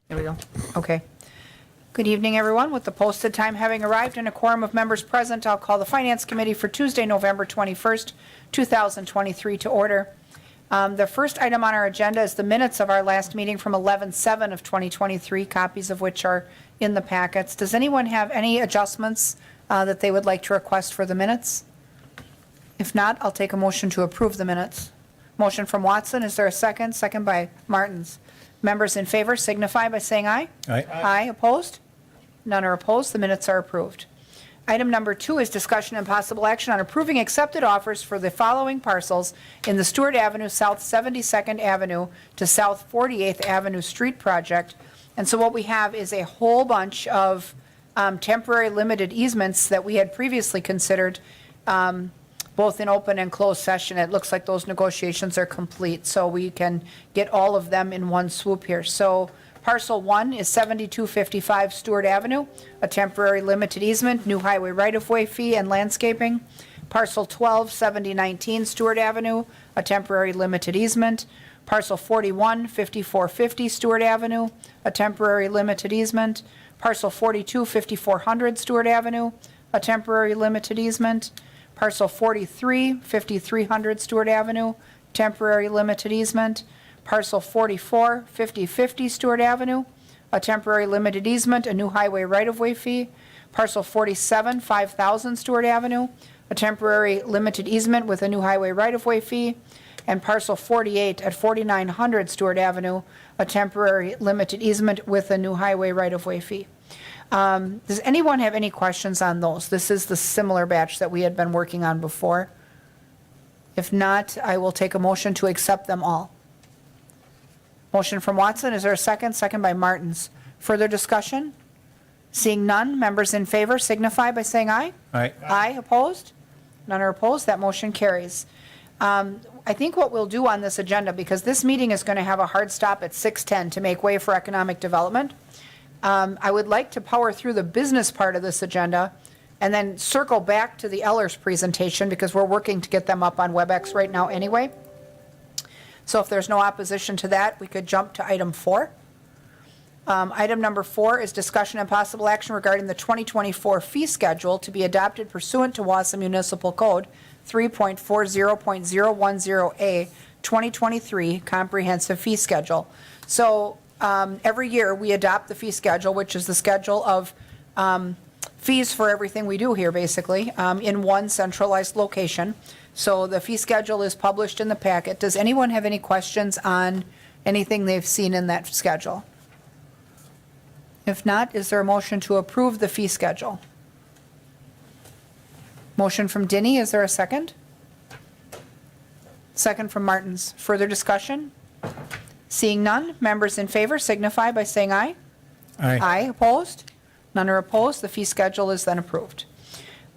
There we go. Okay. Good evening, everyone. With the posted time having arrived and a quorum of members present, I'll call the Finance Committee for Tuesday, November 21st, 2023 to order. The first item on our agenda is the minutes of our last meeting from 11/7 of 2023, copies of which are in the packets. Does anyone have any adjustments that they would like to request for the minutes? If not, I'll take a motion to approve the minutes. Motion from Watson. Is there a second? Second by Martins. Members in favor signify by saying aye. Aye. Aye. Opposed? None are opposed. The minutes are approved. Item number 2 is discussion and possible action on approving accepted offers for the following parcels in the Stewart Avenue South 72nd Avenue to South 48th Avenue Street project. And so what we have is a whole bunch of temporary limited easements that we had previously considered both in open and closed session. It looks like those negotiations are complete, so we can get all of them in one swoop here. So parcel 1 is 7255 Stewart Avenue, a temporary limited easement, new highway right-of-way fee and landscaping. Parcel 12, 7019 Stewart Avenue, a temporary limited easement. Parcel 41, 5450 Stewart Avenue, a temporary limited easement. Parcel 42, 5400 Stewart Avenue, a temporary limited easement. Parcel 43, 5300 Stewart Avenue, temporary limited easement. Parcel 44, 5050 Stewart Avenue, a temporary limited easement, a new highway right-of-way fee. Parcel 47, 5000 Stewart Avenue, a temporary limited easement with a new highway right-of-way fee. And parcel 48 at 4900 Stewart Avenue, a temporary limited easement with a new highway right-of-way fee. Does anyone have any questions on those? This is the similar batch that we had been working on before. If not, I will take a motion to accept them all. Motion from Watson. Is there a second? Second by Martins. Further discussion? Seeing none, members in favor signify by saying aye. Aye. Aye. Opposed? None are opposed. That motion carries. I think what we'll do on this agenda, because this meeting is going to have a hard stop at 6:10 to make way for economic development, I would like to power through the business part of this agenda and then circle back to the Ellers presentation, because we're working to get them up on WebEx right now anyway. So if there's no opposition to that, we could jump to item 4. Item number 4 is discussion and possible action regarding the 2024 fee schedule to be adopted pursuant to Wausau Municipal Code 3.40.010A 2023 Comprehensive Fee Schedule. So every year we adopt the fee schedule, which is the schedule of fees for everything we do here, basically, in one centralized location. So the fee schedule is published in the packet. Does anyone have any questions on anything they've seen in that schedule? If not, is there a motion to approve the fee schedule? Motion from Dinny. Is there a second? Second from Martins. Further discussion? Seeing none, members in favor signify by saying aye. Aye. Aye. Opposed? None are opposed. The fee schedule is then approved.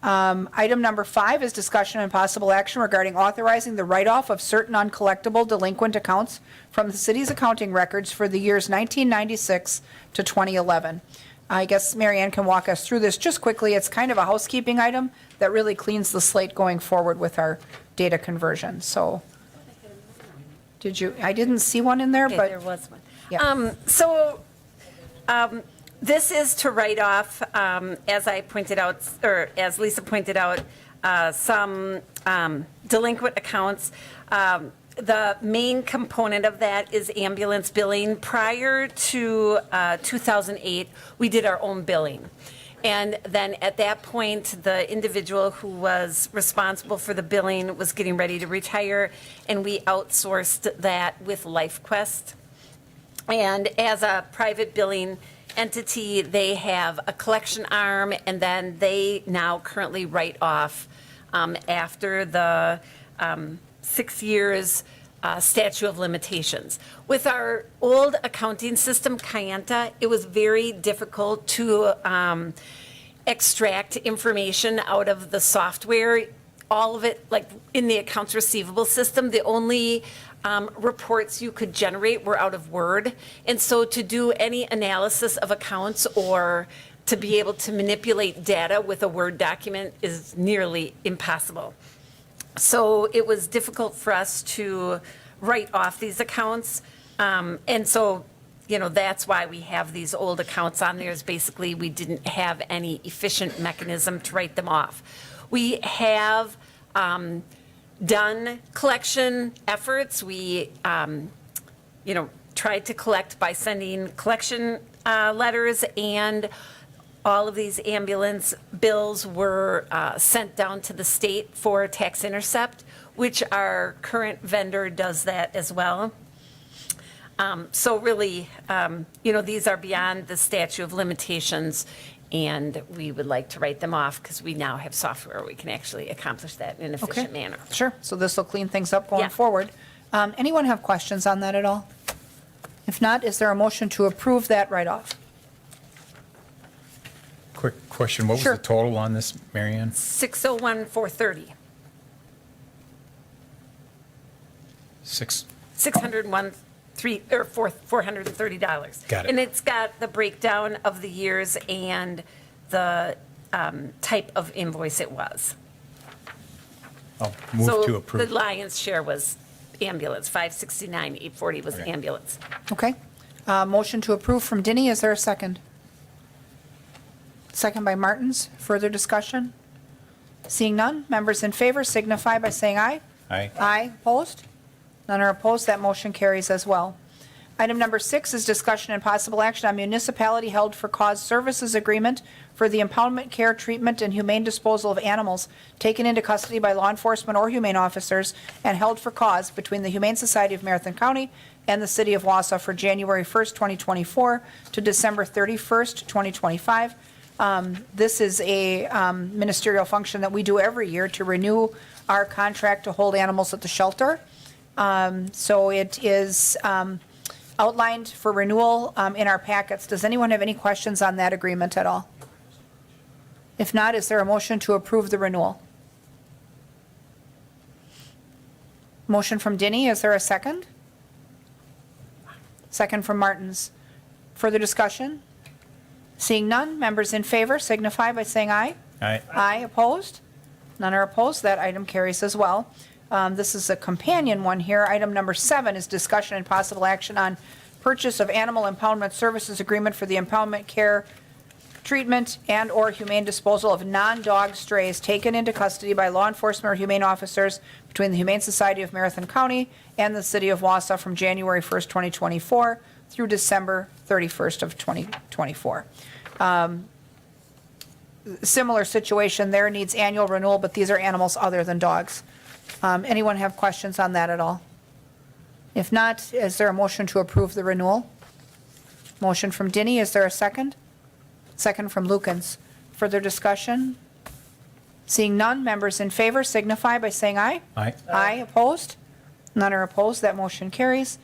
Item number 5 is discussion and possible action regarding authorizing the write-off of certain uncollectible delinquent accounts from the city's accounting records for the years 1996 to 2011. I guess Mary Ann can walk us through this just quickly. It's kind of a housekeeping item that really cleans the slate going forward with our data conversion. So, did you? I didn't see one in there, Okay, but there was one. Yeah. This is to write off, as I pointed out, or as Lisa pointed out, some delinquent accounts. The main component of that is ambulance billing. Prior to 2008, we did our own billing. And then at that point, the individual who was responsible for the billing was getting ready to retire, and we outsourced that with LifeQuest. And as a private billing entity, they have a collection arm, and then they now currently write off after the 6 years statute of limitations. With our old accounting system, Kayenta, it was very difficult to extract information out of the software. All of it, like in the accounts receivable system, the only reports you could generate were out of Word. And so to do any analysis of accounts or to be able to manipulate data with a Word document is nearly impossible. So it was difficult for us to write off these accounts. And so that's why we have these old accounts on there, is basically we didn't have any efficient mechanism to write them off. We have done collection efforts. We, tried to collect by sending collection letters, and all of these ambulance bills were sent down to the state for tax intercept, which our current vendor does that as well. So really, these are beyond the statute of limitations, and we would like to write them off because we now have software we can actually accomplish that in an Okay. efficient manner. Sure, so this will clean things up going Yeah. forward. Anyone have questions on that at all? If not, is there a motion to approve that write-off? Quick question, what was Sure. the total on this, Mary Ann? 601,430, 6, 601, $430. Got it. And it's got the breakdown of the years and the type of invoice it was. oh, move to So the approve. lion's share was ambulance, 569, 840 was Okay. ambulance. Okay. Motion to approve from Denny, is there a second? Second by Martins. Further discussion? Seeing none, members in favor signify by saying aye. Aye. Aye, opposed? None are opposed, that motion carries as well. Item number 6 is discussion and possible action on municipality held for cause services agreement for the impoundment, care, treatment, and humane disposal of animals taken into custody by law enforcement or humane officers and held for cause between the Humane Society of Marathon County and the City of Wausau for January 1st, 2024 to December 31st, 2025. This is a ministerial function that we do every year to renew our contract to hold animals at the shelter. So it is outlined for renewal in our packets. Does anyone have any questions on that agreement at all? If not, is there a motion to approve the renewal? Motion from Denny, is there a second? Second from Martins. Further discussion? Seeing none, members in favor signify by saying aye. Aye. Aye, opposed? None are opposed, that item carries as well. This is a companion one here. Item number 7 is discussion and possible action on purchase of animal impoundment services agreement for the impoundment, care, treatment, and/or humane disposal of non-dog strays taken into custody by law enforcement or humane officers between the Humane Society of Marathon County and the City of Wausau from January 1st, 2024 through December 31st of 2024. Similar situation there, needs annual renewal, but these are animals other than dogs. Anyone have questions on that at all? If not, is there a motion to approve the renewal? Motion from Denny, is there a second? Second from Lukens. Further discussion? Seeing none, members in favor signify by saying aye. Aye. Aye, opposed? None are opposed, that motion carries.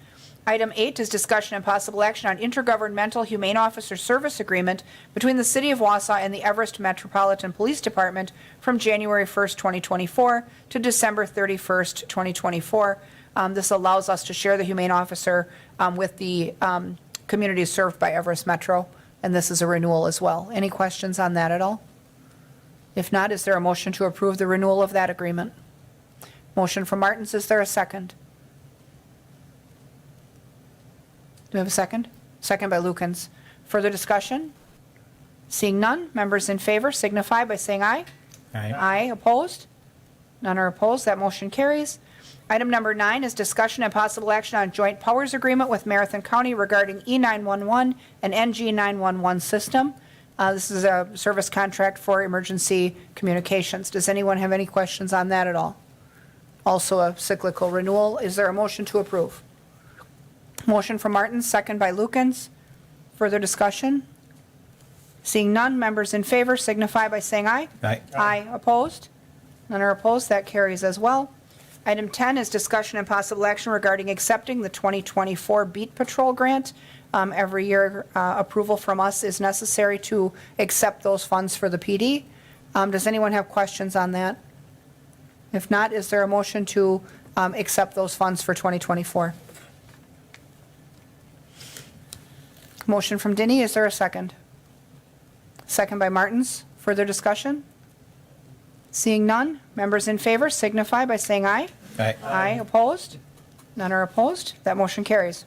Item 8 is discussion and possible action on intergovernmental humane officer service agreement between the City of Wausau and the Everest Metropolitan Police Department from January 1st, 2024 to December 31st, 2024. This allows us to share the humane officer with the communities served by Everest Metro, and this is a renewal as well. Any questions on that at all? If not, is there a motion to approve the renewal of that agreement? Motion from Martins, is there a second? Do we have a second? Second by Lukens. Further discussion? Seeing none, members in favor signify by saying aye. Aye. Aye, opposed? None are opposed, that motion carries. Item number 9 is discussion and possible action on joint powers agreement with Marathon County regarding E911 and NG911 system. This is a service contract for emergency communications. Does anyone have any questions on that at all? Also a cyclical renewal. Is there a motion to approve? Motion from Martins, second by Lukens. Further discussion? Seeing none, members in favor signify by saying aye. Aye. Aye, opposed? None are opposed, that carries as well. Item 10 is discussion and possible action regarding accepting the 2024 Beat Patrol grant. Every year, approval from us is necessary to accept those funds for the PD. Does anyone have questions on that? If not, is there a motion to accept those funds for 2024? Motion from Denny, is there a second? Second by Martins. Further discussion? Seeing none, members in favor signify by saying aye. Aye. Aye, opposed? None are opposed. That motion carries.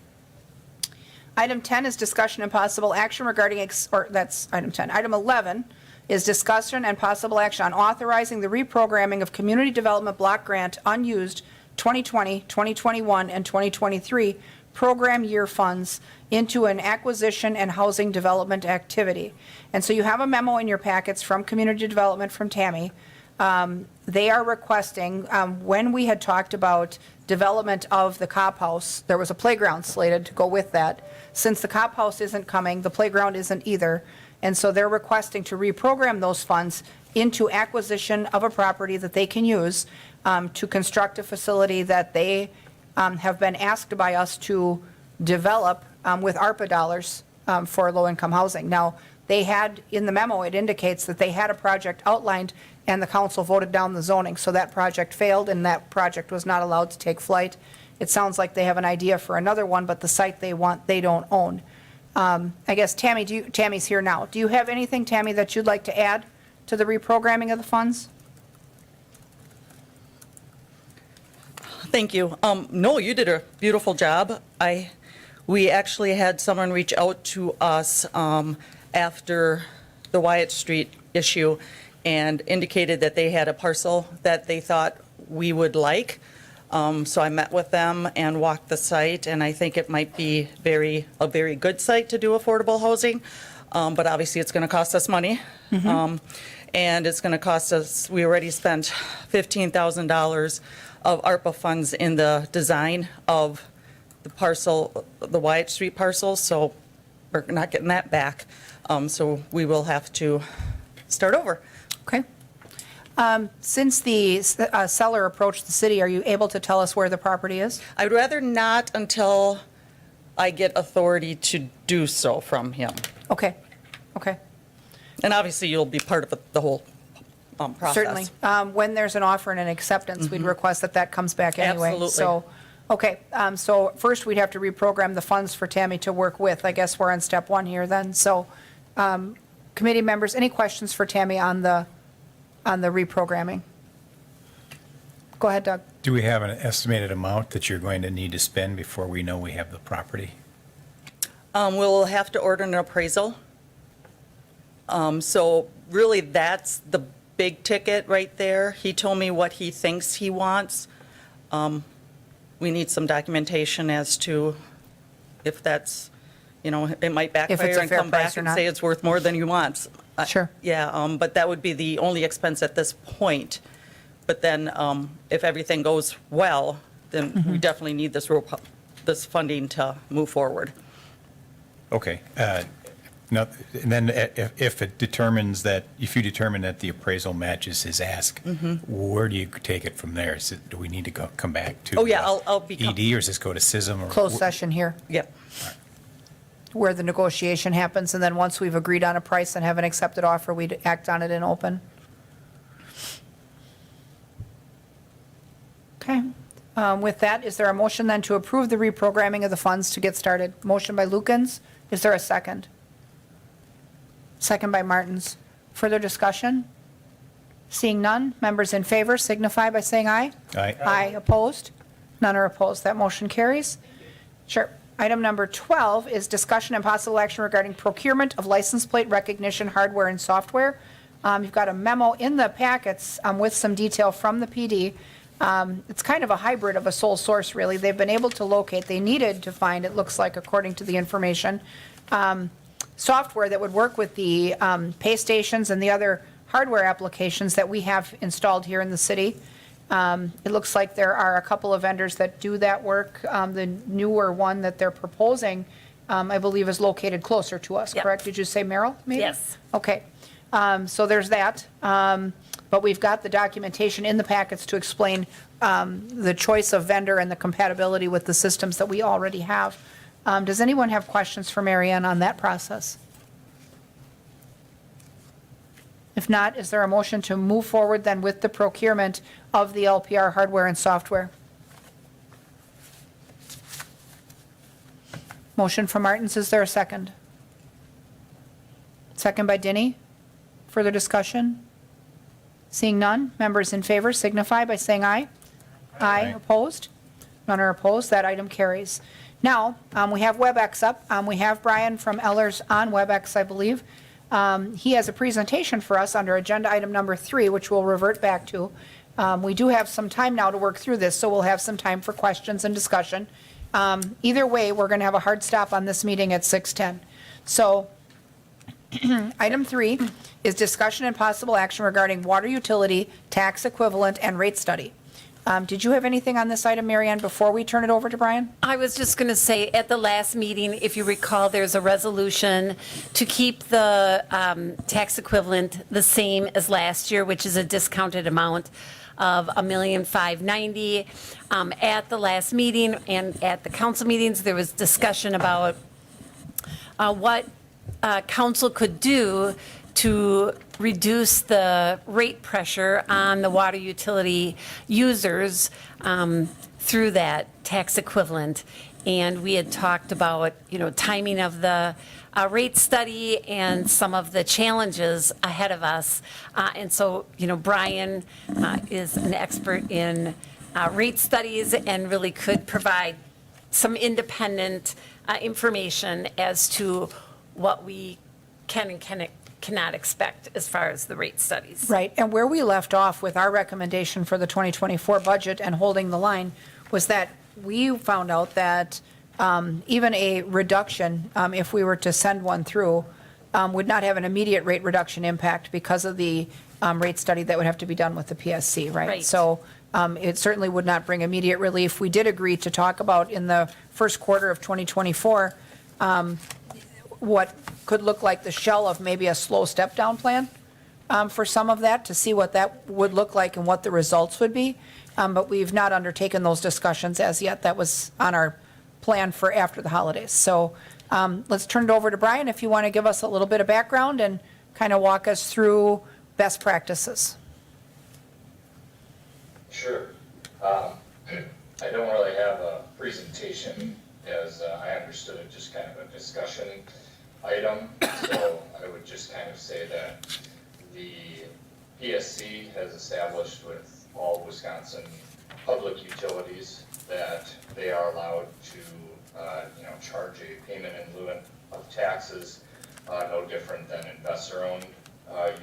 Item 10 is discussion and possible action regarding, that's item 10. Item 11 is discussion and possible action on authorizing the reprogramming of Community Development Block Grant unused 2020, 2021, and 2023 program year funds into an acquisition and housing development activity. And so you have a memo in your packets from Community Development from Tammy. They are requesting, when we had talked about development of the Cop House, there was a playground slated to go with that. Since the Cop House isn't coming, the playground isn't either. And so they're requesting to reprogram those funds into acquisition of a property that they can use to construct a facility that they have been asked by us to develop with ARPA dollars for low-income housing. Now, they had, in the memo, it indicates that they had a project outlined and the council voted down the zoning, so that project failed and that project was not allowed to take flight. It sounds like they have an idea for another one, but the site they want, they don't own. I guess, Tammy, Tammy's here now. Do you have anything, Tammy, that you'd like to add to the reprogramming of the funds? Thank you. No, you did a beautiful job. We actually had someone reach out to us after the Wyatt Street issue and indicated that they had a parcel that they thought we would like. So I met with them and walked the site, and I think it might be a very good site to do affordable housing. But obviously, it's going to cost us money. And it's going to cost us, we already spent $15,000 of ARPA funds in the design of the parcel, the Wyatt Street parcel, so we're not getting that back. So we will have to start over. Okay. Since the seller approached the city, are you able to tell us where the property is? I'd rather not until I get authority to do so from him. Okay, okay. And obviously, you'll be part of the whole process. Certainly. When there's an offer and an acceptance, we'd request that that comes back anyway. Absolutely. So, okay, so first we'd have to reprogram the funds for Tammy to work with. I guess we're on step one here then. So, committee members, any questions for Tammy on the reprogramming? Go ahead, Doug. Do we have an estimated amount that you're going to need to spend before we know we have the property? We'll have to order an appraisal. So really, that's the big ticket right there. He told me what he thinks he wants. We need some documentation as to if that's, it might If it's backfire a and fair come price back or and not. say it's worth more than he wants. Sure. Yeah, but that would be the only expense at this point. But then if everything goes well, then we definitely need this funding to move forward. Okay. Now, and then if you determine that the appraisal matches his ask, where do you take it from there? Do we need to come back to? Oh, yeah, I'll be. ED, or does this go to SISM? Or Closed session here, Yep. where the negotiation happens, and then once we've agreed on a price and have an accepted offer, we'd act on it in open. Okay. With that, is there a motion then to approve the reprogramming of the funds to get started? Motion by Lukens. Is there a second? Second by Martins. Further discussion? Seeing none, members in favor signify by saying aye. Aye. Aye. Opposed? None are opposed. That motion carries. Sure. Item number 12 is discussion and possible action regarding procurement of license plate recognition hardware and software. You've got a memo in the packets with some detail from the PD. It's kind of a hybrid of a sole source, really. They've been able to locate, they needed to find, it looks like, according to the information, software that would work with the pay stations and the other hardware applications that we have installed here in the city. It looks like there are a couple of vendors that do that work. The newer one that they're proposing, I believe, is located closer to us, Yep. correct? Did you say Merrill, maybe? Yes. Okay. So there's that. But we've got the documentation in the packets to explain the choice of vendor and the compatibility with the systems that we already have. Does anyone have questions for Mary Ann on that process? If not, is there a motion to move forward then with the procurement of the LPR hardware and software? Motion from Martins, is there a second? Second by Denny. Further discussion? Seeing none, members in favor signify by saying aye. Aye. Aye. Opposed? None are opposed. That item carries. Now, we have WebEx up. We have Brian from Ellers on WebEx, I believe. He has a presentation for us under agenda item number 3, which we'll revert back to. We do have some time now to work through this, so we'll have some time for questions and discussion. Either way, we're going to have a hard stop on this meeting at 6:10. So item 3 is discussion and possible action regarding water utility, tax equivalent, and rate study. Did you have anything on this item, Mary Ann, before we turn it over to Brian? I was just going to say, at the last meeting, if you recall, there's a resolution to keep the tax equivalent the same as last year, which is a discounted amount of $1,590,000. At the last meeting and at the council meetings, there was discussion about what council could do to reduce the rate pressure on the water utility users through that tax equivalent. And we had talked about, timing of the rate study and some of the challenges ahead of us. And so, Brian is an expert in rate studies and really could provide some independent information as to what we can and cannot expect as far as the rate studies. Right, and where we left off with our recommendation for the 2024 budget and holding the line was that we found out that even a reduction, if we were to send one through, would not have an immediate rate reduction impact because of the rate study that would have to be done with the PSC, right? Right. So it certainly would not bring immediate relief. We did agree to talk about in the first quarter of 2024 what could look like the shell of maybe a slow step-down plan for some of that, to see what that would look like and what the results would be. But we've not undertaken those discussions as yet. That was on our plan for after the holidays. So let's turn it over to Brian if you want to give us a little bit of background and kind of walk us through best practices. Sure. I don't really have a presentation, as I understood it, just kind of a discussion item. So I would just kind of say that the PSC has established with all Wisconsin public utilities that they are allowed to, charge a payment in lieu of taxes, no different than investor-owned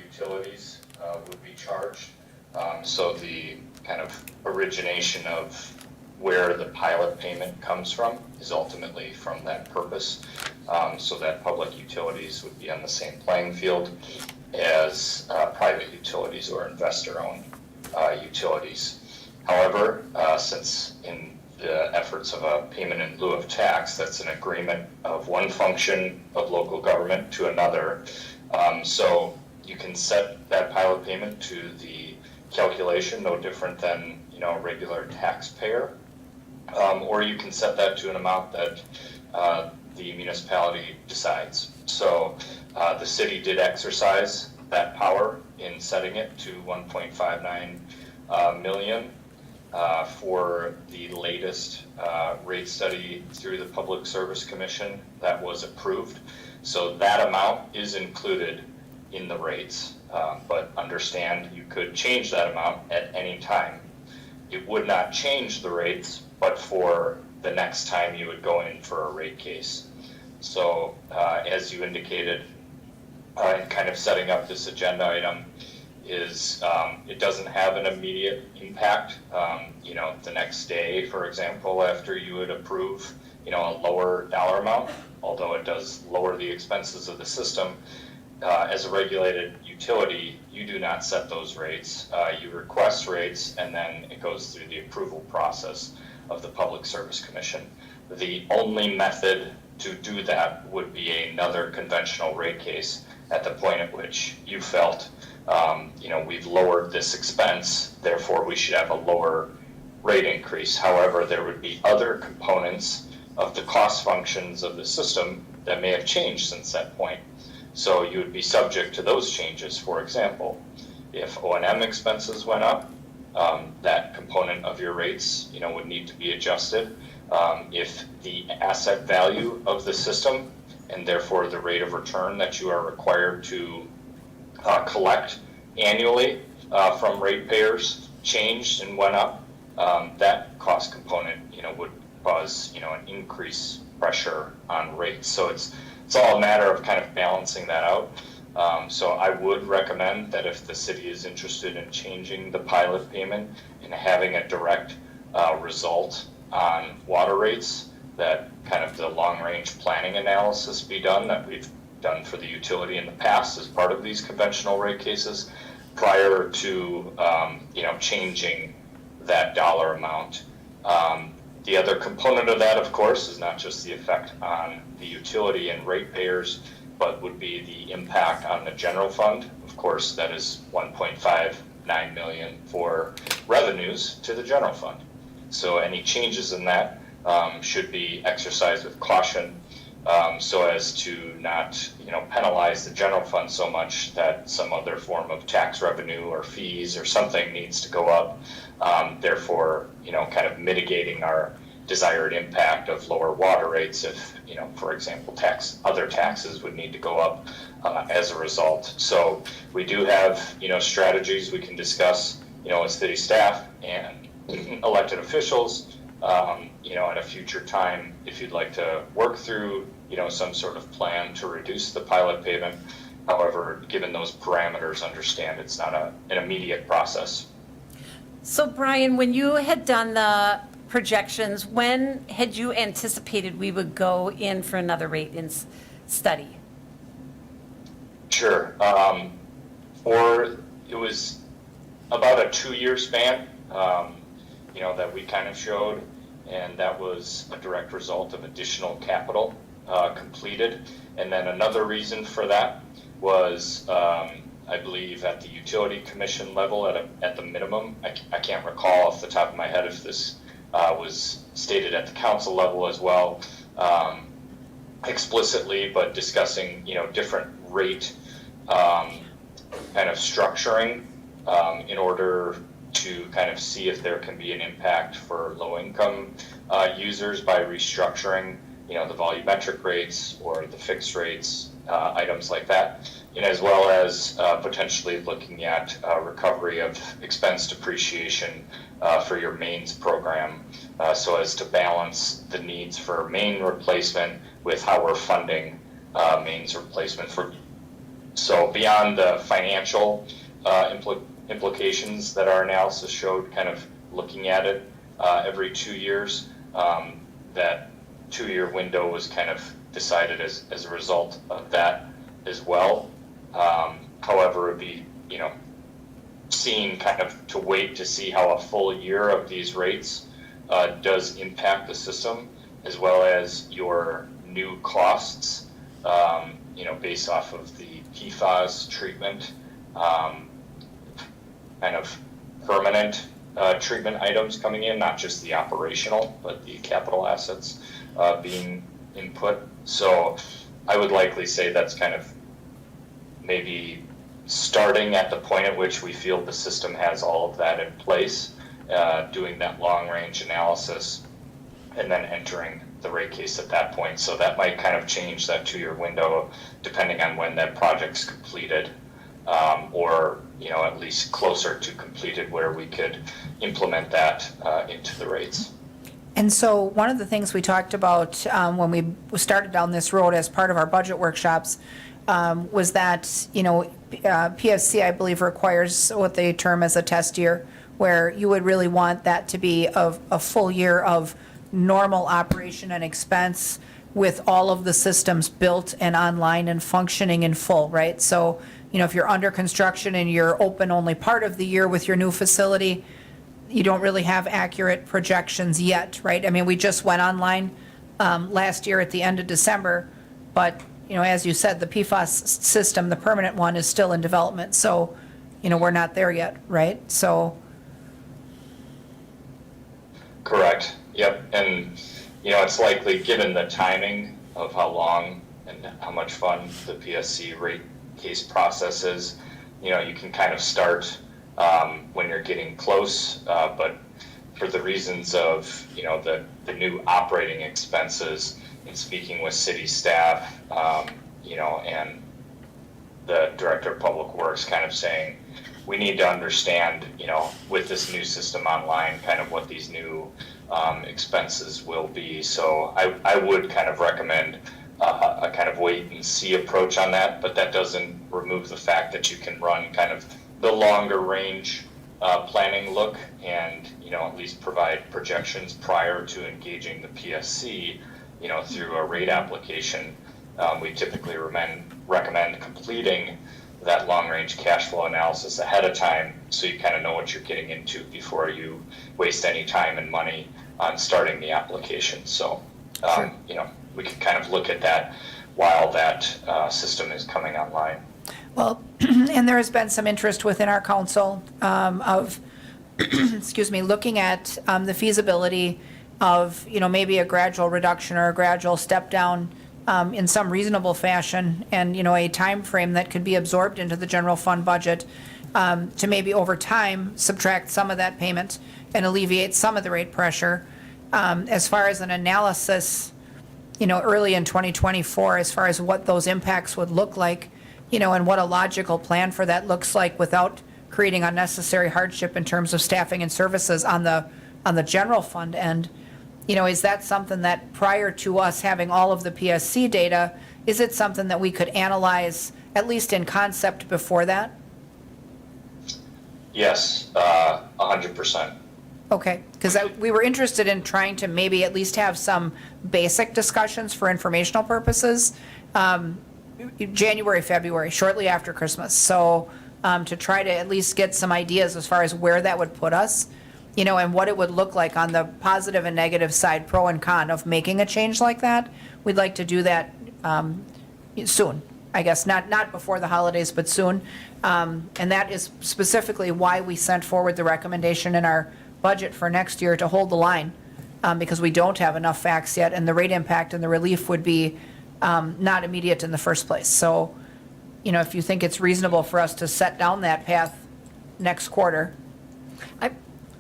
utilities would be charged. So the kind of origination of where the pilot payment comes from is ultimately from that purpose, so that public utilities would be on the same playing field as private utilities or investor-owned utilities. However, since in the efforts of a payment in lieu of tax, that's an agreement of one function of local government to another. So you can set that pilot payment to the calculation, no different than a regular taxpayer, or you can set that to an amount that the municipality decides. So the city did exercise that power in setting it to 1.59 million for the latest rate study through the Public Service Commission that was approved. So that amount is included in the rates, but understand you could change that amount at any time. It would not change the rates, but for the next time you would go in for a rate case. So as you indicated, in kind of setting up this agenda item, is it doesn't have an immediate impact. The next day, for example, after you would approve, a lower dollar amount, although it does lower the expenses of the system. As a regulated utility, you do not set those rates. You request rates, and then it goes through the approval process of the Public Service Commission. The only method to do that would be another conventional rate case at the point at which you felt, we've lowered this expense, therefore we should have a lower rate increase. However, there would be other components of the cost functions of the system that may have changed since that point. So you would be subject to those changes. For example, if O&M expenses went up, that component of your rates, would need to be adjusted. If the asset value of the system, and therefore the rate of return that you are required to collect annually from ratepayers changed and went up, that cost component, would cause, an increased pressure on rates. So it's all a matter of kind of balancing that out. So I would recommend that if the city is interested in changing the pilot payment and having a direct result on water rates, that kind of the long-range planning analysis be done that we've done for the utility in the past as part of these conventional rate cases prior to, changing that dollar amount. The other component of that, of course, is not just the effect on the utility and ratepayers, but would be the impact on the general fund. Of course, that is 1.59 million for revenues to the general fund. So any changes in that should be exercised with caution, so as to not, penalize the general fund so much that some other form of tax revenue or fees or something needs to go up. Therefore, kind of mitigating our desired impact of lower water rates if, for example, other taxes would need to go up as a result. So we do have, strategies we can discuss, with city staff and elected officials, at a future time, if you'd like to work through, some sort of plan to reduce the pilot payment. However, given those parameters, understand it's not an immediate process. So Brian, when you had done the projections, when had you anticipated we would go in for another study? Sure. It was about a 2-year span, that we kind of showed, and that was a direct result of additional capital completed. And then another reason for that was, I believe, at the utility commission level at the minimum. I can't recall off the top of my head if this was stated at the council level as well, explicitly, but discussing, different rate kind of structuring in order to kind of see if there can be an impact for low-income users by restructuring, the volumetric rates or the fixed rates, items like that, and as well as potentially looking at recovery of expense depreciation for your mains program, so as to balance the needs for main replacement with how we're funding mains replacement. So beyond the financial implications that our analysis showed, kind of looking at it every 2 years, that 2-year window was kind of decided as a result of that as well. However, it'd be, seen kind of to wait to see how a full year of these rates does impact the system, as well as your new costs, based off of the PFAS treatment, kind of permanent treatment items coming in, not just the operational, but the capital assets being input. So I would likely say that's kind of maybe starting at the point at which we feel the system has all of that in place, doing that long-range analysis, and then entering the rate case at that point. So that might kind of change that 2-year window depending on when that project's completed, or at least closer to completed, where we could implement that into the rates. And so one of the things we talked about when we started down this road as part of our budget workshops was that, PSC, I believe, requires what they term as a test year, where you would really want that to be a full year of normal operation and expense with all of the systems built and online and functioning in full, right? So, if you're under construction and you're open only part of the year with your new facility, you don't really have accurate projections yet, right? I mean, we just went online last year at the end of December, but, as you said, the PFAS system, the permanent one, is still in development. So, we're not there yet, right? So. Correct. Yep. And, it's likely, given the timing of how long and how much fun the PSC rate case process is, you can kind of start when you're getting close, but for the reasons of, the new operating expenses, and speaking with city staff, and the Director of Public Works kind of saying, we need to understand, with this new system online, kind of what these new expenses will be. So I would kind of recommend a kind of wait and see approach on that, but that doesn't remove the fact that you can run kind of the longer range planning look and, at least provide projections prior to engaging the PSC, through a rate application. We typically recommend completing that long-range cash flow analysis ahead of time so you kind of know what you're getting into before you waste any time and money on starting the application. So, we can kind of look at that while that system is coming online. Well, and there has been some interest within our council of, excuse me, looking at the feasibility of, maybe a gradual reduction or a gradual step down in some reasonable fashion, and, a time frame that could be absorbed into the general fund budget to maybe over time subtract some of that payment and alleviate some of the rate pressure. As far as an analysis, early in 2024, as far as what those impacts would look like, and what a logical plan for that looks like without creating unnecessary hardship in terms of staffing and services on the general fund end. Is that something that prior to us having all of the PSC data, is it something that we could analyze at least in concept before that? Yes, 100%. Okay, because we were interested in trying to maybe at least have some basic discussions for informational purposes, January, February, shortly after Christmas. So to try to at least get some ideas as far as where that would put us, and what it would look like on the positive and negative side, pro and con of making a change like that. We'd like to do that soon, I guess, not before the holidays, but soon. And that is specifically why we sent forward the recommendation in our budget for next year to hold the line, because we don't have enough facts yet, and the rate impact and the relief would be not immediate in the first place. So, if you think it's reasonable for us to set down that path next quarter.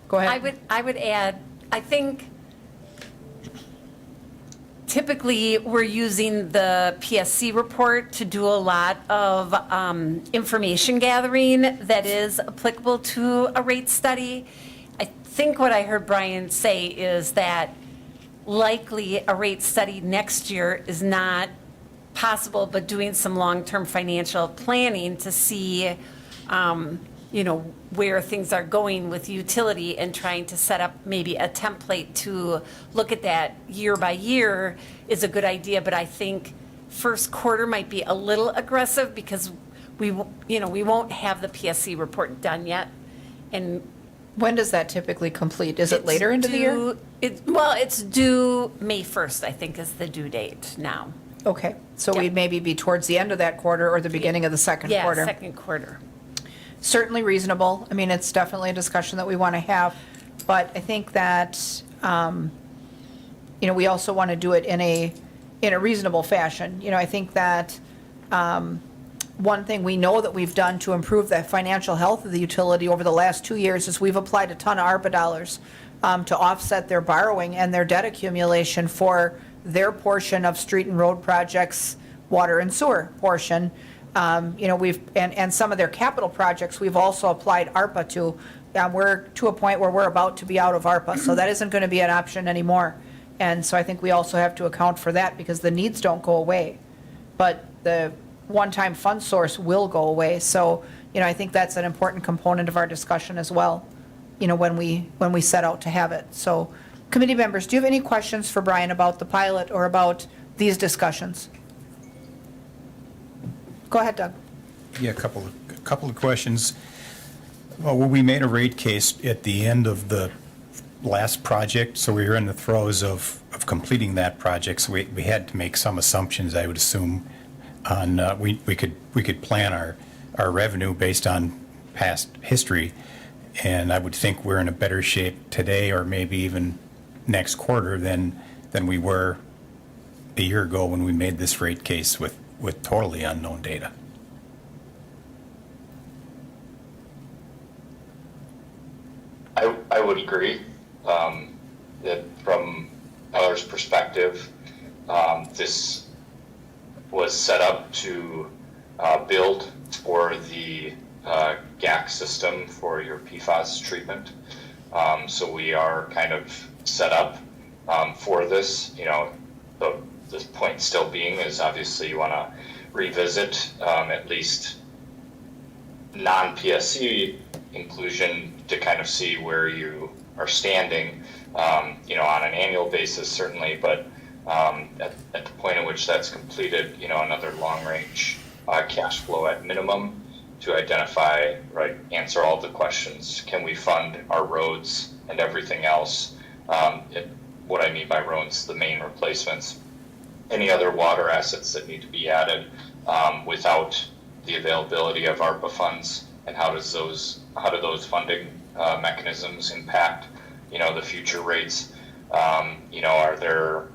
Go ahead. I would add, I think typically we're using the PSC report to do a lot of information gathering that is applicable to a rate study. I think what I heard Brian say is that likely a rate study next year is not possible, but doing some long-term financial planning to see, where things are going with utility and trying to set up maybe a template to look at that year by year is a good idea. But I think first quarter might be a little aggressive because we won't have the PSC report done yet. And When does that typically complete? Is it later into the year? It's due May 1st, I think, is the due date now. Okay, so Yeah. we'd maybe be towards the end of that quarter or the beginning of the second Yeah, quarter. second quarter. Certainly reasonable. I mean, it's definitely a discussion that we want to have, but I think that, we also want to do it in a reasonable fashion. I think that one thing we know that we've done to improve the financial health of the utility over the last 2 years is we've applied a ton of ARPA dollars to offset their borrowing and their debt accumulation for their portion of street and road projects, water and sewer portion. And some of their capital projects, we've also applied ARPA to. We're to a point where we're about to be out of ARPA, so that isn't going to be an option anymore. And so I think we also have to account for that because the needs don't go away. But the one-time fund source will go away. So, I think that's an important component of our discussion as well, when we set out to have it. So, committee members, do you have any questions for Brian about the pilot or about these discussions? Go ahead, Doug. Yeah, a couple of questions. Well, we made a rate case at the end of the last project, so we were in the throes of completing that project, so we had to make some assumptions, I would assume, on, we could plan our revenue based on past history, and I would think we're in a better shape today or maybe even next quarter than we were a year ago when we made this rate case with totally unknown data. I would agree that from Eller's perspective, this was set up to build for the GAC system for your PFAS treatment. So we are kind of set up for this. The point still being is obviously you want to revisit at least non-PSC inclusion to kind of see where you are standing, on an annual basis certainly, but at the point at which that's completed, another long-range cash flow at minimum to identify, right, answer all the questions. Can we fund our roads and everything else? What I mean by roads, the main replacements, any other water assets that need to be added without the availability of ARPA funds, and how do those funding mechanisms impact, the future rates? Are there,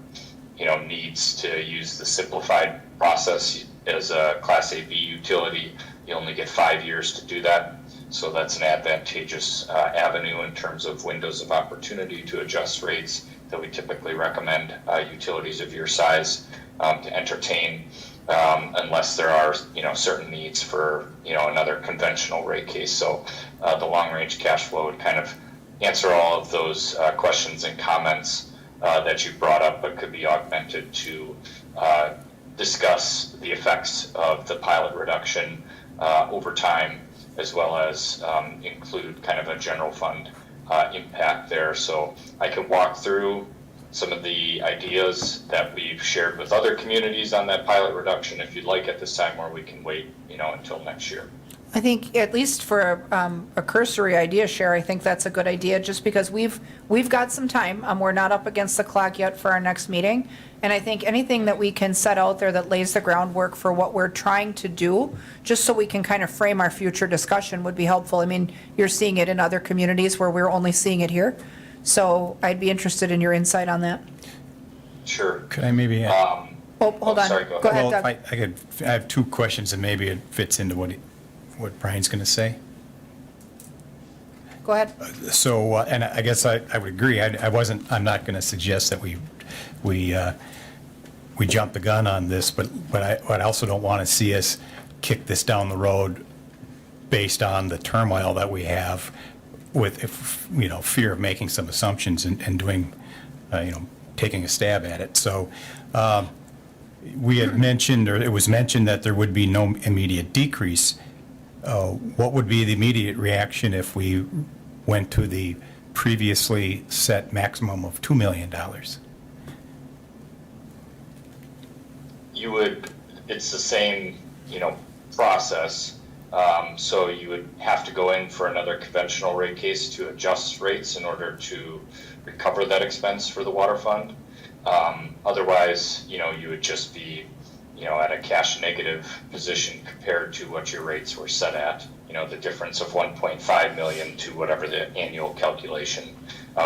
needs to use the simplified process as a Class A/B utility? You only get 5 years to do that, so that's an advantageous avenue in terms of windows of opportunity to adjust rates that we typically recommend utilities of your size to entertain, unless there are certain needs for another conventional rate case. So the long range cash flow would kind of answer all of those questions and comments that you brought up, but could be augmented to discuss the effects of the pilot reduction over time, as well as include kind of a general fund impact there. So I can walk through some of the ideas that we've shared with other communities on that pilot reduction if you'd like at this time, or we can wait, until next year. I think at least for a cursory idea, Cher, I think that's a good idea, just because we've got some time. We're not up against the clock yet for our next meeting. And I think anything that we can set out there that lays the groundwork for what we're trying to do, just so we can kind of frame our future discussion, would be helpful. I mean, you're seeing it in other communities where we're only seeing it here. So I'd be interested in your insight on that. Sure. Could I maybe? Oh, hold on. sorry, go Go ahead. ahead, Well, Doug. I have two questions, and maybe it fits into what Brian's going to say. Go ahead. So, and I guess I would agree. I'm not going to suggest that we jump the gun on this, but I also don't want to see us kick this down the road based on the turmoil that we have with, fear of making some assumptions and doing, taking a stab at it. So, we had mentioned, or it was mentioned, that there would be no immediate decrease. What would be the immediate reaction if we went to the previously set maximum of $2 million? It's the same, process. So you would have to go in for another conventional rate case to adjust rates in order to recover that expense for the water fund. Otherwise, you would just be, at a cash negative position compared to what your rates were set at. The difference of 1.5 million to whatever the annual calculation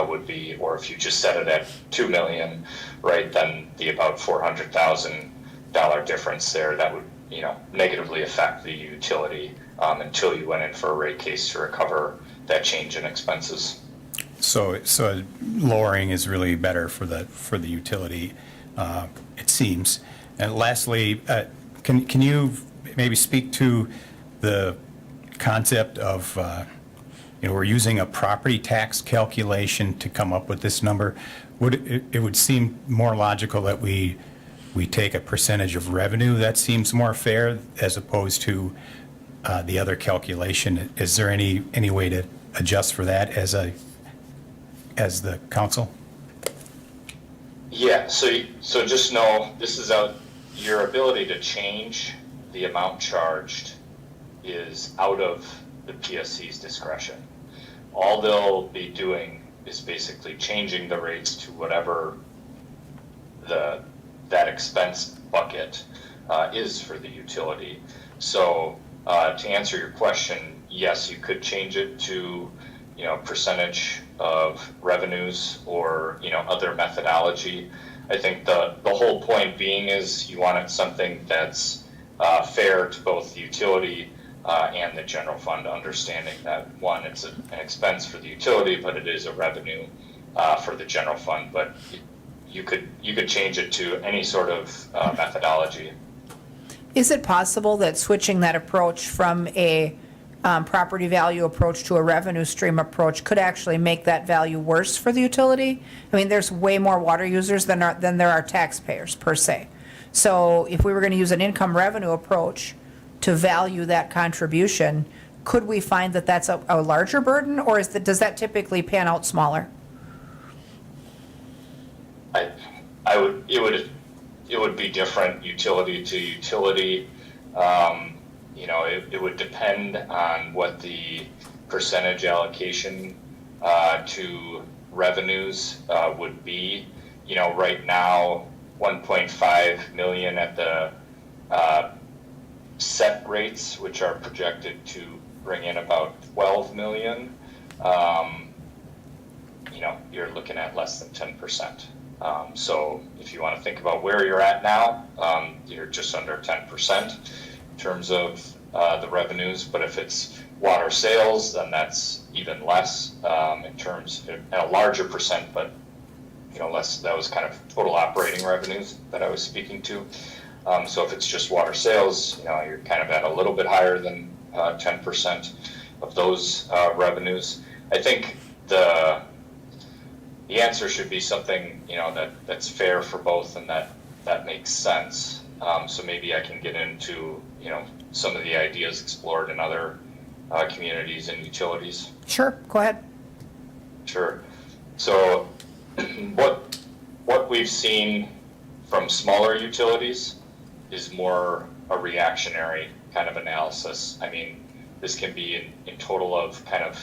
would be, or if you just set it at 2 million, right, then the about $400,000 difference there, that would, negatively affect the utility until you went in for a rate case to recover that change in expenses. So lowering is really better for the utility, it seems. And lastly, can you maybe speak to the concept of, we're using a property tax calculation to come up with this number? It would seem more logical that we take a percentage of revenue. That seems more fair as opposed to the other calculation. Is there any way to adjust for that as the council? Yeah, so just know this is your ability to change the amount charged is out of the PSC's discretion. All they'll be doing is basically changing the rates to whatever that expense bucket is for the utility. So to answer your question, yes, you could change it to percentage of revenues or other methodology. I think the whole point being is you wanted something that's fair to both the utility and the general fund, understanding that one, it's an expense for the utility, but it is a revenue for the general fund. But you could change it to any sort of methodology. Is it possible that switching that approach from a property value approach to a revenue stream approach could actually make that value worse for the utility. I mean, there's way more water users than there are taxpayers per se. So if we were going to use an income revenue approach to value that contribution, could we find that that's a larger burden, or does that typically pan out smaller? It would be different utility to utility. It would depend on what the percentage allocation to revenues would be. Right now, 1.5 million at the set rates, which are projected to bring in about 12 million. You're looking at less than 10%. So if you want to think about where you're at now, you're just under 10% in terms of the revenues. But if it's water sales, then that's even less in terms of a larger percent, but less. That was kind of total operating revenues that I was speaking to. So if it's just water sales, you're kind of at a little bit higher than 10% of those revenues. I think the answer should be something that's fair for both, and that makes sense. So maybe I can get into some of the ideas explored in other communities and utilities. Sure, go ahead. Sure. So what we've seen from smaller utilities is more a reactionary kind of analysis. I mean, this can be in total of kind of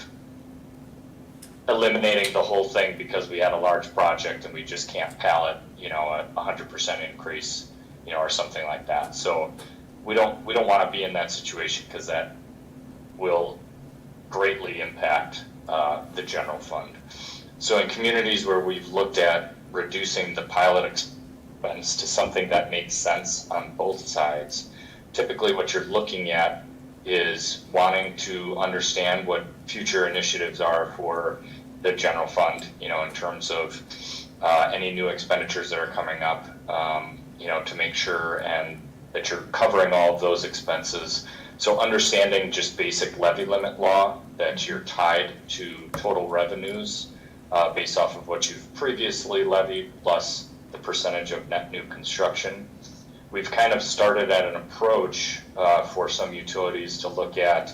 eliminating the whole thing because we had a large project and we just can't pallet, a 100% increase, or something like that. So we don't want to be in that situation because that will greatly impact the general fund. So in communities where we've looked at reducing the pilot expense to something that makes sense on both sides, typically what you're looking at is wanting to understand what future initiatives are for the general fund, in terms of any new expenditures that are coming up, to make sure and that you're covering all of those expenses. So understanding just basic levy limit law, that you're tied to total revenues based off of what you've previously levied plus the percentage of net new construction. We've kind of started at an approach for some utilities to look at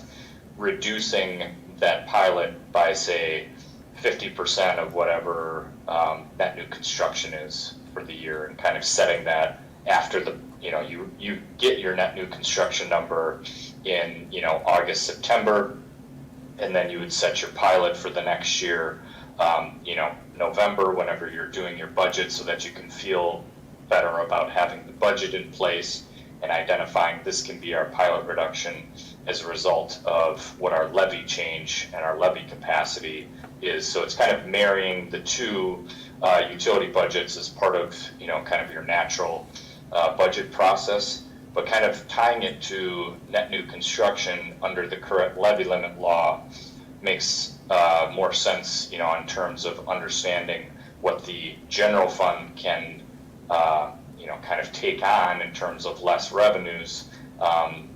reducing that pilot by, say, 50% of whatever net new construction is for the year, and kind of setting that after you get your net new construction number in August, September, and then you would set your pilot for the next year, November, whenever you're doing your budget, so that you can feel better about having the budget in place and identifying this can be our pilot reduction as a result of what our levy change and our levy capacity is. So it's kind of marrying the two utility budgets as part of kind of your natural budget process, but kind of tying it to net new construction under the current levy limit law makes more sense, in terms of understanding what the general fund can kind of take on in terms of less revenues,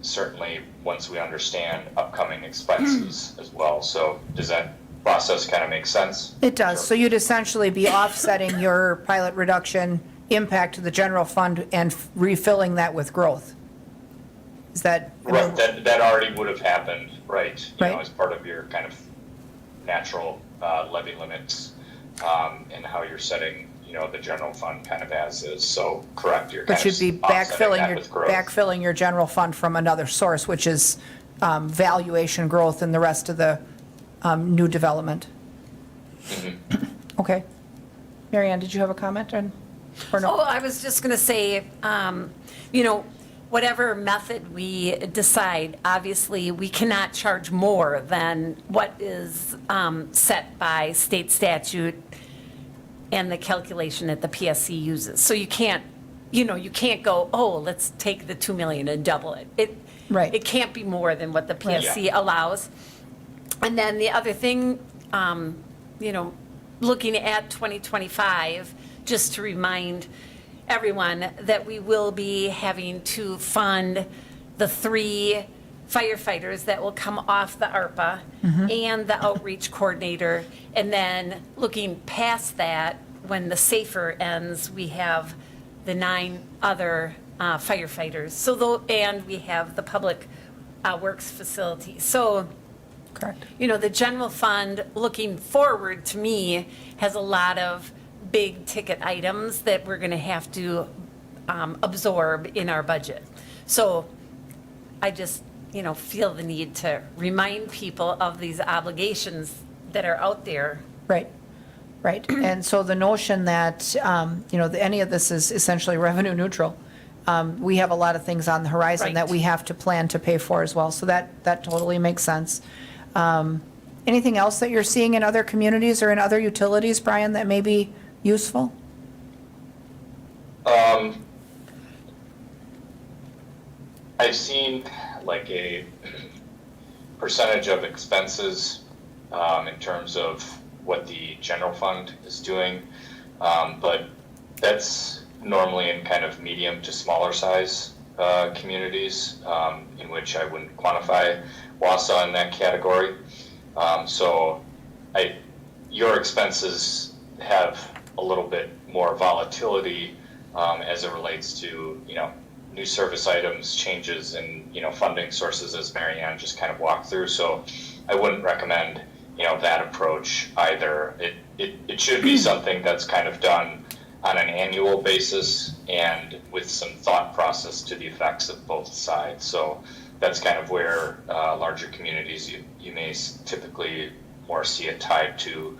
certainly once we understand upcoming expenses as well. So does that process kind of make sense? It does. Sure. So you'd essentially be offsetting your pilot reduction impact to the general fund and refilling that with growth. Is that? Right, that already would have happened, right? Right. As part of your kind of natural levy limits, and how you're setting, the general fund kind of as is. So correct, you're kind But of you'd be offsetting that with growth. backfilling your general fund from another source, which is valuation growth and the rest of the new development. Okay. Mary Ann, did you have a comment or no? Oh, I was just going to say, whatever method we decide, obviously, we cannot charge more than what is set by state statute and the calculation that the PSC uses. So you can't go, oh, let's take the 2 million and double it. Right. It can't be more than what the PSC allows. And then the other thing, looking at 2025, just to remind everyone that we will be having to fund the 3 firefighters that will come off the ARPA and the outreach coordinator. And then looking past that, when the SAFER ends, we have the 9 other firefighters. So, and we have the public works facility. So, Correct. you know, the general fund, looking forward to me, has a lot of big ticket items that we're going to have to absorb in our budget. So I just, you know, feel the need to remind people of these obligations that are out there. Right, right. And so the notion that, you know, any of this is essentially revenue neutral. We have a lot of things on the horizon that Right. we have to plan to pay for as well. So that totally makes sense. Anything else that you're seeing in other communities or in other utilities, Brian, that may be useful? I've seen like a percentage of expenses in terms of what the general fund is doing, but that's normally in kind of medium to smaller size communities, in which I wouldn't quantify Wausau in that category. So your expenses have a little bit more volatility as it relates to, you know, new service items, changes in, you know, funding sources, as Mary Ann just kind of walked through. So I wouldn't recommend, you know, that approach either. It should be something that's kind of done on an annual basis and with some thought process to the effects of both sides. So that's kind of where larger communities, you may typically more see it tied to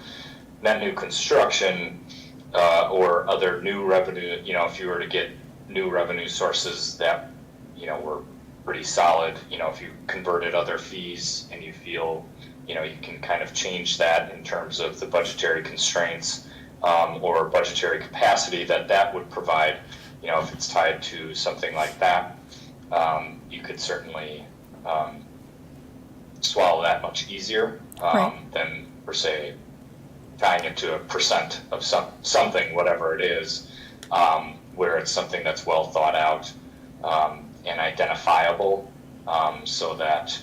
net new construction or other new revenue. You know, if you were to get new revenue sources that, you know, were pretty solid, you know, if you converted other fees and you feel, you know, you can kind of change that in terms of the budgetary constraints or budgetary capacity that would provide, you know, if it's tied to something like that, you could certainly swallow that much easier than, per se, tying it to a percent of something, whatever it is, where it's something that's well thought out and identifiable, so that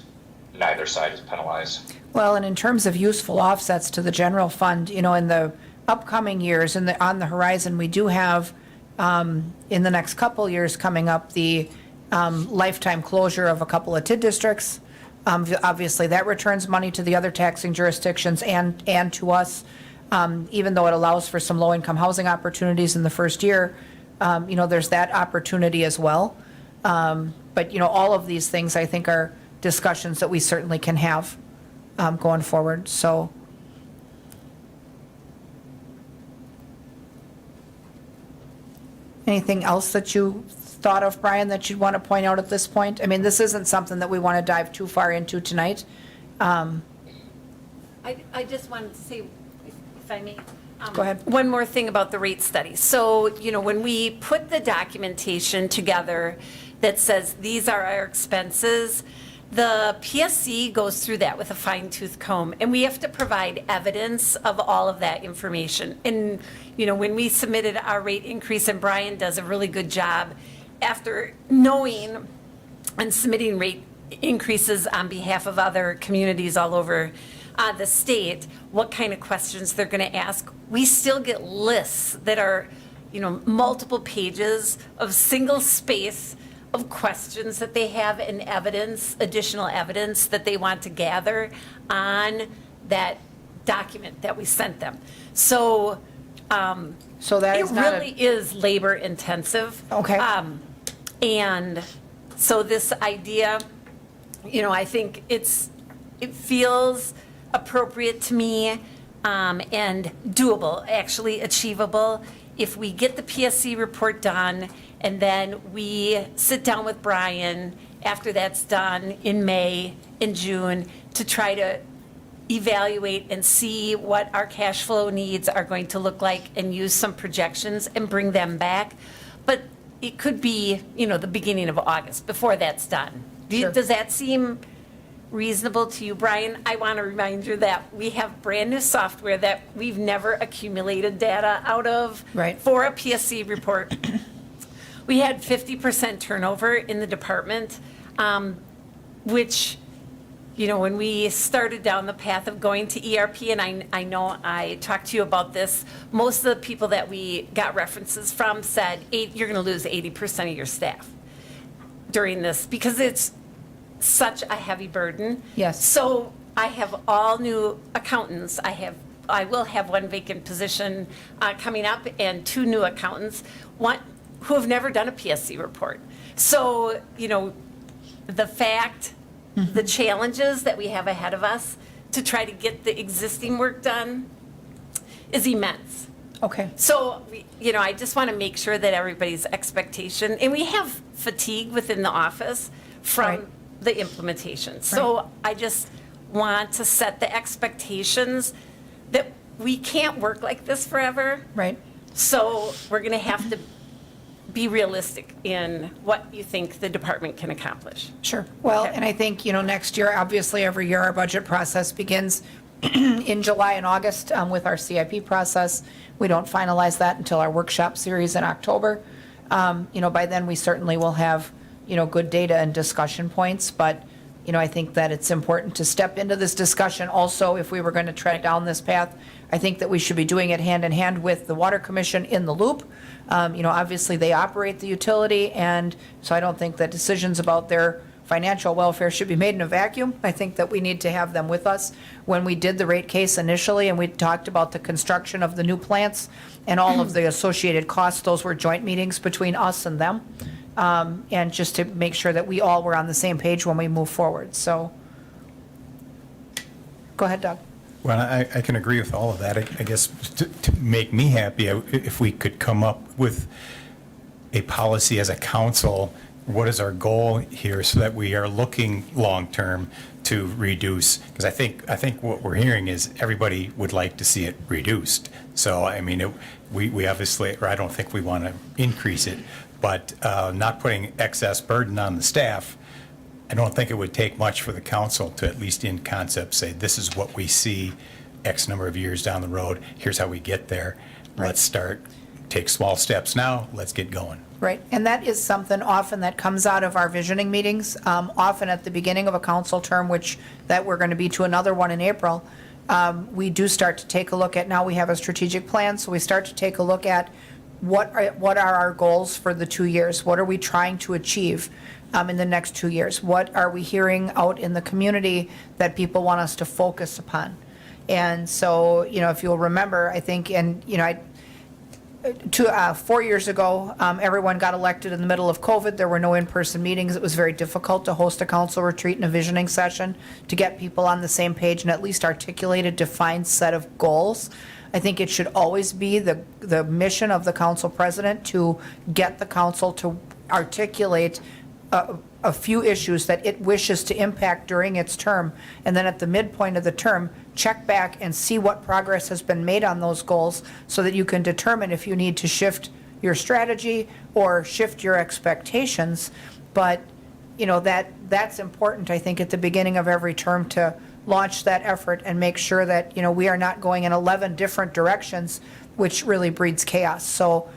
neither side is penalized. Well, and in terms of useful offsets to the general fund, you know, in the upcoming years, on the horizon, we do have, in the next couple years coming up, the lifetime closure of a couple of TID districts. Obviously, that returns money to the other taxing jurisdictions and to us, even though it allows for some low-income housing opportunities in the first year. You know, there's that opportunity as well. But, you know, all of these things, I think, are discussions that we certainly can have going forward. So, anything else that you thought of, Brian, that you'd want to point out at this point? I mean, this isn't something that we want to dive too far into tonight. I just wanted to say, if I may. Go ahead. One more thing about the rate study. So, you know, when we put the documentation together that says these are our expenses, the PSC goes through that with a fine-tooth comb, and we have to provide evidence of all of that information. And, you know, when we submitted our rate increase, and Brian does a really good job after knowing and submitting rate increases on behalf of other communities all over the state, what kind of questions they're going to ask. We still get lists that are, you know, multiple pages of single space of questions that they have and evidence, additional evidence that they want to gather on that document that we sent them. So So that it is not really is labor intensive. Okay. And so this idea, you know, I think it feels appropriate to me and doable, actually achievable. If we get the PSC report done and then we sit down with Brian after that's done in May, in June, to try to evaluate and see what our cash flow needs are going to look like and use some projections and bring them back. But it could be, you know, the beginning of August before that's done. Sure. Does that seem reasonable to you, Brian? I want to remind you that we have brand new software that we've never accumulated data out of Right. for a PSC report. We had 50% turnover in the department. which, you know, when we started down the path of going to ERP, and I know I talked to you about this, most of the people that we got references from said, you're going to lose 80% of your staff during this because it's such a heavy burden. Yes. So I have all new accountants. I will have one vacant position coming up and 2 new accountants, one who have never done a PSC report. So, you know, the fact, the challenges that we have ahead of us to try to get the existing work done is immense. Okay. So, you know, I just want to make sure that everybody's expectation, and we have fatigue within the office from Right. the implementation. So I just want to set the expectations that we can't work like this forever. Right. So we're going to have to be realistic in what you think the department can accomplish. Sure. Well, Okay. and I think, you know, next year, obviously, every year, our budget process begins in July and August with our CIP process. We don't finalize that until our workshop series in October. You know, by then, we certainly will have, you know, good data and discussion points, but, you know, I think that it's important to step into this discussion also, if we were going to tread down this path. I think that we should be doing it hand in hand with the Water Commission in the loop. You know, obviously, they operate the utility, and so I don't think that decisions about their financial welfare should be made in a vacuum. I think that we need to have them with us. When we did the rate case initially, and we talked about the construction of the new plants and all of the associated costs, those were joint meetings between us and them. And just to make sure that we all were on the same page when we move forward, so. Go ahead, Doug. Well, I can agree with all of that. I guess to make me happy, if we could come up with a policy as a council, what is our goal here so that we are looking long-term to reduce? Because I think what we're hearing is everybody would like to see it reduced. So, I mean, we obviously, or I don't think we want to increase it, but not putting excess burden on the staff. I don't think it would take much for the council to, at least in concept, say, this is what we see X number of years down the road. Here's how we get there. Let's start, take small steps now. Let's get going. Right, and that is something often that comes out of our visioning meetings, often at the beginning of a council term, which that we're going to be to another one in April. We do start to take a look at, now we have a strategic plan, so we start to take a look at what are our goals for the 2 years? What are we trying to achieve in the next 2 years? What are we hearing out in the community that people want us to focus upon? And so, you know, if you'll remember, I think, and, you know, 4 years ago, everyone got elected in the middle of COVID. There were no in-person meetings. It was very difficult to host a council retreat and a visioning session to get people on the same page and at least articulate a defined set of goals. I think it should always be the mission of the council president to get the council to articulate a few issues that it wishes to impact during its term, and then at the midpoint of the term, check back and see what progress has been made on those goals so that you can determine if you need to shift your strategy or shift your expectations. But, you know, that's important, I think, at the beginning of every term to launch that effort and make sure that, you know, we are not going in 11 different directions, which really breeds chaos. So,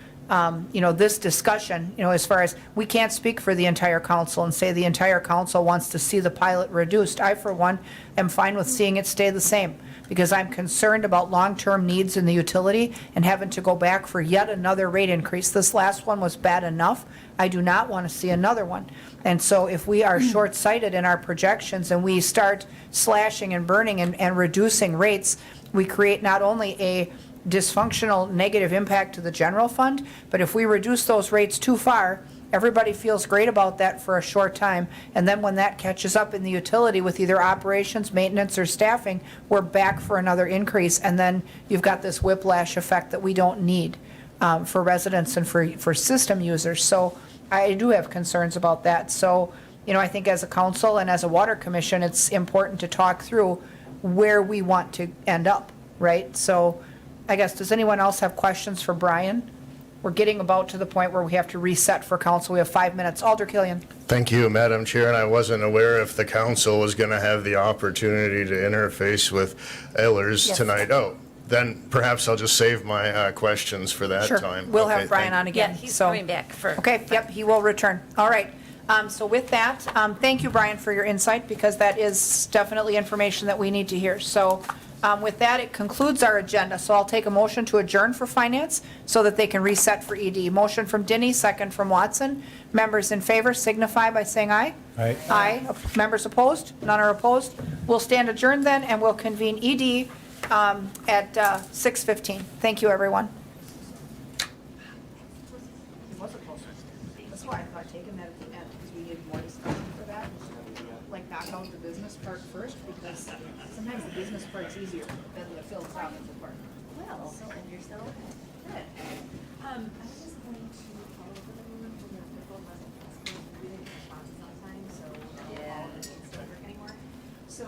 you know, this discussion, you know, as far as, we can't speak for the entire council and say the entire council wants to see the pilot reduced. I, for one, am fine with seeing it stay the same, because I'm concerned about long-term needs in the utility and having to go back for yet another rate increase. This last one was bad enough. I do not want to see another one. And so if we are short-sighted in our projections and we start slashing and burning and reducing rates, we create not only a dysfunctional negative impact to the general fund, but if we reduce those rates too far, everybody feels great about that for a short time, and then when that catches up in the utility with either operations, maintenance, or staffing, we're back for another increase, and then you've got this whiplash effect that we don't need for residents and for system users. So I do have concerns about that. So, you know, I think as a council and as a water commission, it's important to talk through where we want to end up, right? So I guess, does anyone else have questions for Brian? We're getting about to the point where we have to reset for council. We have 5 minutes. Alder Killian. Thank you, Madam Chair, and I wasn't aware if the council was going to have the opportunity to interface with Ehlers Yes. tonight. Oh, then perhaps I'll just save my questions for that Sure. time. We'll Okay, have Brian thank- on again. Yeah, he's so- coming back for. Okay, yep, he will return. All right. So with that, thank you, Brian, for your insight, because that is definitely information that we need to hear. So with that, it concludes our agenda. So I'll take a motion to adjourn for finance so that they can reset for ED. Motion from Denny, second from Watson. Members in favor signify by saying aye. Aye. Aye. Members opposed? None are opposed. We'll stand adjourned then, and we'll convene ED at 6:15. Thank you, everyone. That's why I thought taking that at the end, because we needed more discussion for that. Like knock out the business part first, because sometimes the business part's easier than the philosophical part. Well, and yourself? Good. I was just going to follow up with everyone from the football wasn't possible. We didn't get responses on time, so all of it didn't still work anymore. So